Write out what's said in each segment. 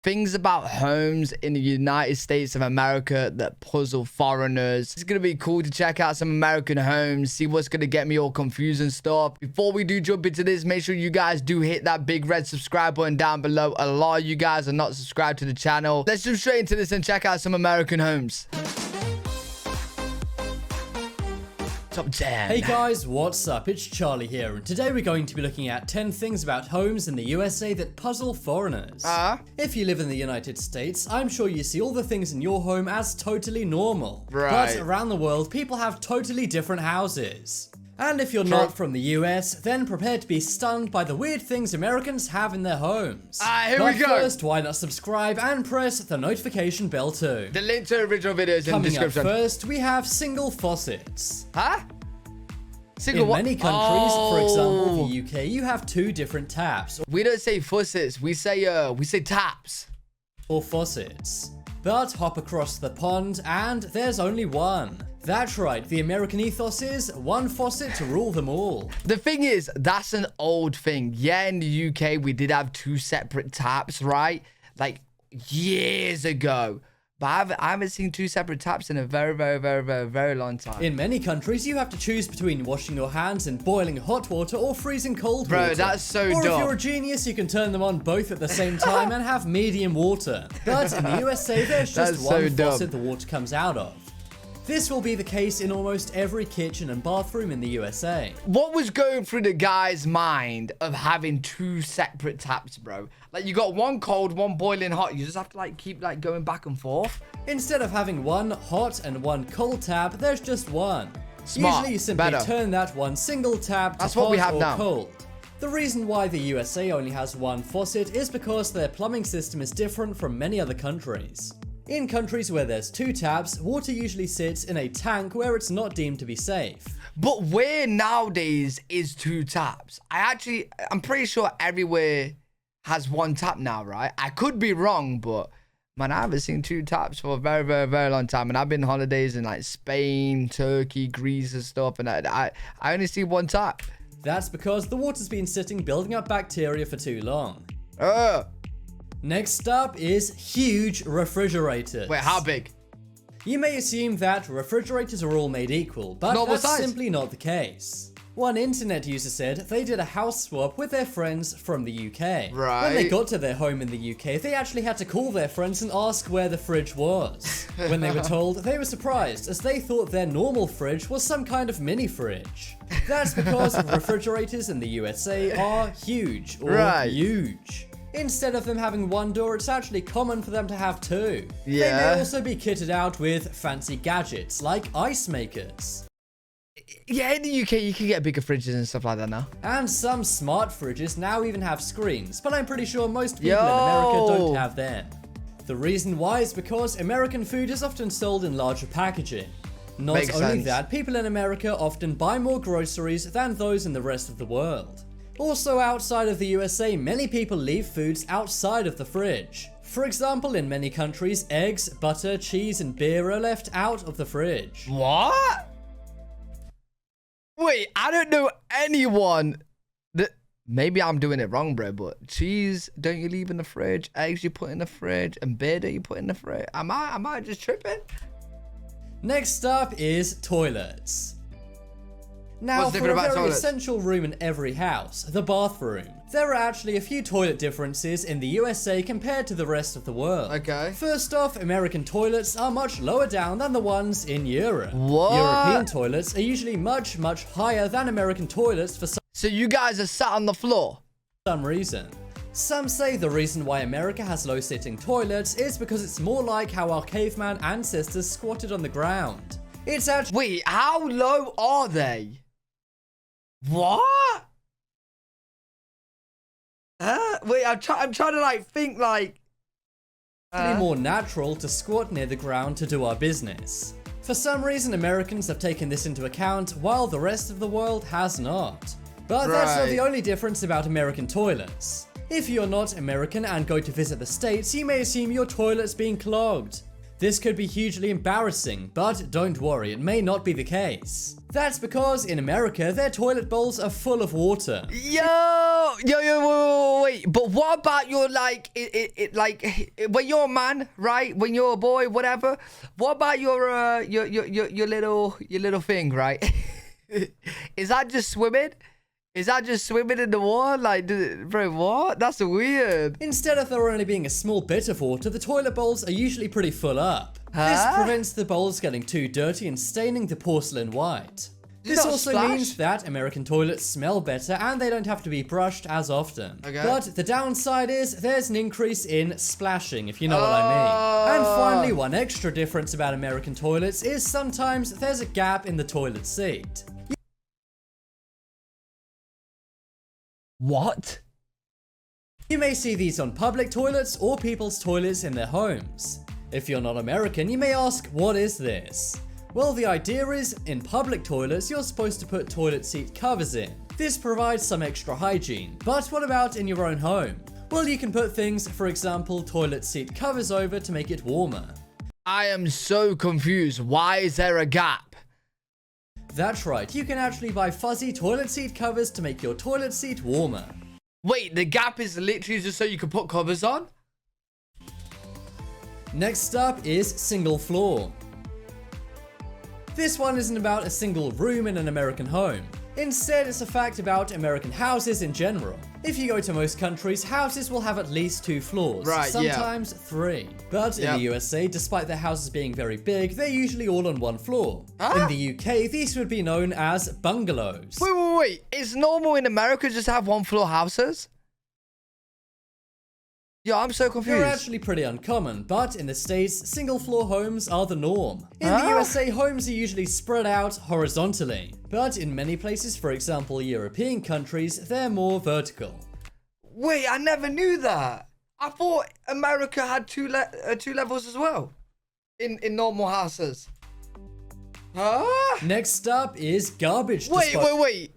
Things about homes in the United States of America that puzzle foreigners. It's going to be cool to check out some American homes, see what's going to get me all confused and stuff. Before we do jump into this, make sure you guys do hit that big red subscribe button down below. A lot of you guys are not subscribed to the channel. Let's jump straight into this and check out some American homes. Top 10. Hey guys, what's up? It's Charlie here, and today we're going to be looking at 10 things about homes in the USA that puzzle foreigners. If you live in the United States, I'm sure you see all the things in your home as totally normal. Right. But around the world, people have totally different houses. And if you're not from the US, then prepare to be stunned by the weird things Americans have in their homes. Here we go. But first, why not subscribe and press the notification bell too? The link to the original video is in the description. Coming up first, we have single faucets. Single in what? many countries, for example the UK, you have two different taps. We don't say faucets, we say taps. Or faucets. But hop across the pond and there's only one. That's right, the American ethos is one faucet to rule them all. The thing is, that's an old thing. Yeah, in the UK, we did have two separate taps, right? Like years ago. But I haven't seen two separate taps in a very long time. In many countries, you have to choose between washing your hands in boiling hot water or freezing cold water. Bro, that's so or dumb. If you're a genius, you can turn them on both at the same time and have medium water. But in the USA, there's just one faucet the water comes out of. This will be the case in almost every kitchen and bathroom in the USA. What was going through the guy's mind of having two separate taps, bro? Like, you got one cold, one boiling hot. You just have to, like, keep, like, going back and forth. Instead of having one hot and one cold tap, there's just one. Smart. Usually you simply Better. turn that one single tap to That's what we have hot or now. cold. The reason why the USA only has one faucet is because their plumbing system is different from many other countries. In countries where there's two taps, water usually sits in a tank where it's not deemed to be safe. But where nowadays is two taps? I'm pretty sure everywhere has one tap now, right? I could be wrong, but man, I haven't seen two taps for a very long time. And I've been on holidays in like Spain, Turkey, Greece and stuff, and I only see one tap. That's because the water's been sitting building up bacteria for too long. Next up is huge refrigerators. Wait, how big? You may assume that refrigerators are all made equal, but Normal that's size. simply not the case. One internet user said they did a house swap with their friends from the UK. Right. When they got to their home in the UK, they actually had to call their friends and ask where the fridge was. When they were told, they were surprised as they thought their normal fridge was some kind of mini fridge. That's because refrigerators in the USA are huge or huge. Instead of them having one door, it's actually common for them to have two. Yeah. They may also be kitted out with fancy gadgets like ice makers. Yeah, in the UK, you can get bigger fridges and stuff like that now. And some smart fridges now even have screens, but I'm pretty sure most people in America don't have them. The reason why is because American food is often sold in larger packaging. Not Makes only sense. that, people in America often buy more groceries than those in the rest of the world. Also, outside of the USA, many people leave foods outside of the fridge. For example, in many countries, eggs, butter, cheese, and beer are left out of the fridge. What? Wait, I don't know anyone that... Maybe I'm doing it wrong, bro, but cheese, don't you leave in the fridge? Eggs, you put in the fridge? And beer, don't you put in the fridge? Am I just tripping? Next up is toilets. Now, What's for a different about very toilets? essential room in every house, the bathroom. There are actually a few toilet differences in the USA compared to the rest of the world. Okay. First off, American toilets are much lower down than the ones in Europe. What? European toilets are usually much higher than American toilets for So you guys are sat on the floor? some reason. Some say the reason why America has low-sitting toilets is because it's more like how our caveman ancestors squatted on the ground. It's actually... Wait, how low are they? What? Wait, I'm trying to like think like... more natural to squat near the ground to do our business. For some reason, Americans have taken this into account while the rest of the world has not. But that's not the only difference about American toilets. If you're not American and go to visit the States, you may assume your toilet's being clogged. This could be hugely embarrassing, but don't worry, it may not be the case. That's because in America, their toilet bowls are full of water. Wait. But what about your, like, when you're a man, right? When you're a boy, whatever. What about your little thing, right? Is that just swimming? Is that just swimming in the water? Like, bro, what? That's weird. Instead of there only being a small bit of water, the toilet bowls are usually pretty full up. Huh? This prevents the bowls getting too dirty and staining the porcelain white. This also means that American toilets smell better and they don't have to be brushed as often. Okay. But the downside is there's an increase in splashing, if you know what I mean. And finally, one extra difference about American toilets is sometimes there's a gap in the toilet seat. What? You may see these on public toilets or people's toilets in their homes. If you're not American, you may ask, what is this? Well, the idea is, in public toilets, you're supposed to put toilet seat covers in. This provides some extra hygiene, but what about in your own home? Well, you can put things, for example, toilet seat covers over to make it warmer. I am so confused. Why is there a gap? That's right, you can actually buy fuzzy toilet seat covers to make your toilet seat warmer. Wait, the gap is literally just so you can put covers on? Next up is single floor. This one isn't about a single room in an American home. Instead, it's a fact about American houses in general. If you go to most countries, houses will have at least 2 floors, sometimes 3. But in the USA, despite their houses being very big, they're usually all on 1 floor. In the UK, these would be known as bungalows. Wait. It's normal in America just to have 1-floor houses? Yo, I'm so confused. They're actually pretty uncommon, but in the States, single-floor homes are the norm. In the USA, homes are usually spread out horizontally, but in many places, for example European countries, they're more vertical. Wait, I never knew that. I thought America had two levels as well in normal houses. Next up is garbage disposal. Wait.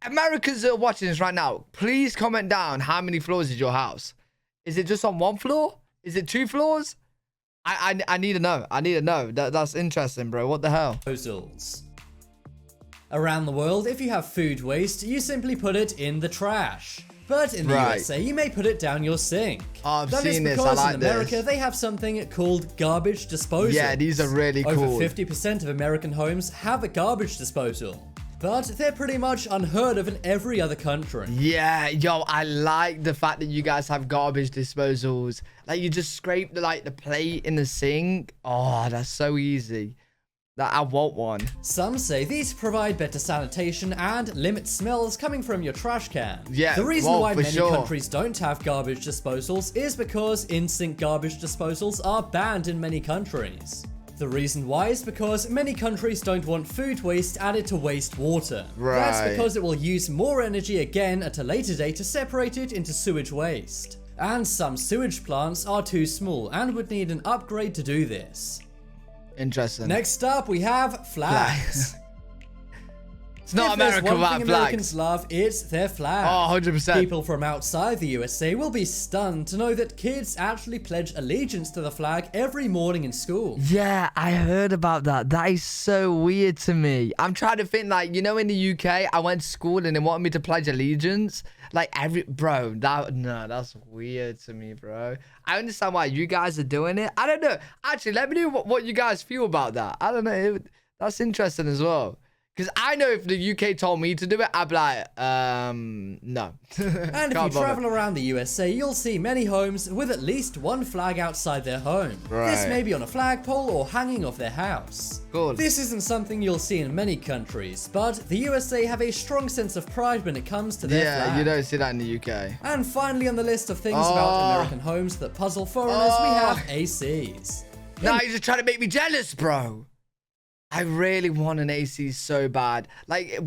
Americans are watching this right now. Please comment down how many floors is your house. Is it just on 1 floor? Is it 2 floors? I need to know. I need to know. That's interesting, bro. What the hell? Disposals. Around the world, if you have food waste, you simply put it in the trash. But in the USA, you may put it down your sink. Oh, I've seen this. I like in America, they have something called garbage disposal. Yeah, these are really cool. Over 50% of American homes have a garbage disposal. But they're pretty much unheard of in every other country. Yeah, yo, I like the fact that you guys have garbage disposals. Like, you just scrape the plate in the sink. Oh, that's so easy. I want one. Some say these provide better sanitation and limit smells coming from your trash can. Yeah, the reason why many countries don't have garbage disposals is because in-sink garbage disposals are banned in many countries. The reason why is because many countries don't want food waste added to wastewater. That's because it will use more energy again at a later date to separate it into sewage waste. And some sewage plants are too small and would need an upgrade to do this. Interesting. Next up, we have flags. It's not America without flags. Americans love, it's their flag. Oh, 100%. People from outside the USA will be stunned to know that kids actually pledge allegiance to the flag every morning in school. Yeah, I heard about that. That is so weird to me. I'm trying to think, like, you know, in the UK, I went to school and they wanted me to pledge allegiance. Like, that's weird to me, bro. I understand why you guys are doing it. I don't know. Actually, let me know what you guys feel about that. I don't know. That's interesting as well. Because I know if the UK told me to do it, I'd be like, no. And if you travel around the USA, you'll see many homes with at least 1 flag outside their home. This may be on a flagpole or hanging off their house. Cool. This isn't something you'll see in many countries, but the USA have a strong sense of pride when it comes to their flag. Yeah, you don't see that in the UK. And finally on the list of things about American homes that puzzle foreigners, we have ACs. Now you're just trying to make me jealous, bro. I really want an AC so bad. Like,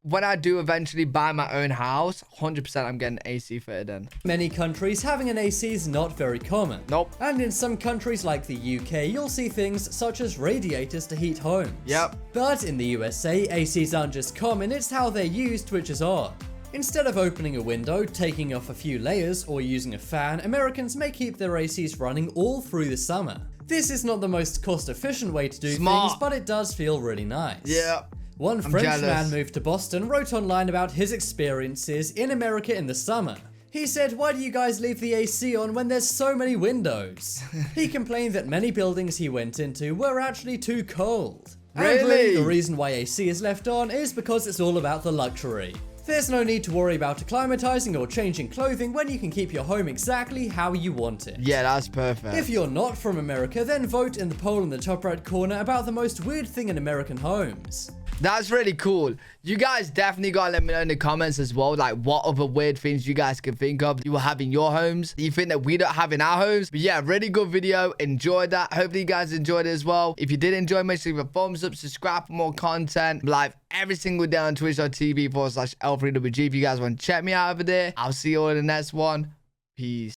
when I do eventually buy my own house, 100% I'm getting AC fitted in. Many countries, having an AC is not very common. Nope. And in some countries like the UK, you'll see things such as radiators to heat homes. Yep. But in the USA, ACs aren't just common, it's how they're used, which is odd. Instead of opening a window, taking off a few layers, or using a fan, Americans may keep their ACs running all through the summer. This is not the most cost-efficient way to do Smart. things, but it does feel really nice. Yeah. One French jealous. man moved to Boston wrote online about his experiences in America in the summer. He said, "Why do you guys leave the AC on when there's so many windows?" He complained that many buildings he went into were actually too cold. And Really? the reason why AC is left on is because it's all about the luxury. There's no need to worry about acclimatizing or changing clothing when you can keep your home exactly how you want it. Yeah, that's perfect. If you're not from America, then vote in the poll in the top right corner about the most weird thing in American homes. That's really cool. You guys definitely gotta let me know in the comments as well, like what other weird things you guys can think of you will have in your homes, you think that we don't have in our homes. But yeah, really good video. Enjoyed that. Hopefully you guys enjoyed it as well. If you did enjoy, make sure you leave a thumbs up, subscribe for more content. I'm live every single day on twitch.tv/L3WG if you guys want to check me out over there. I'll see you all in the next one. Peace.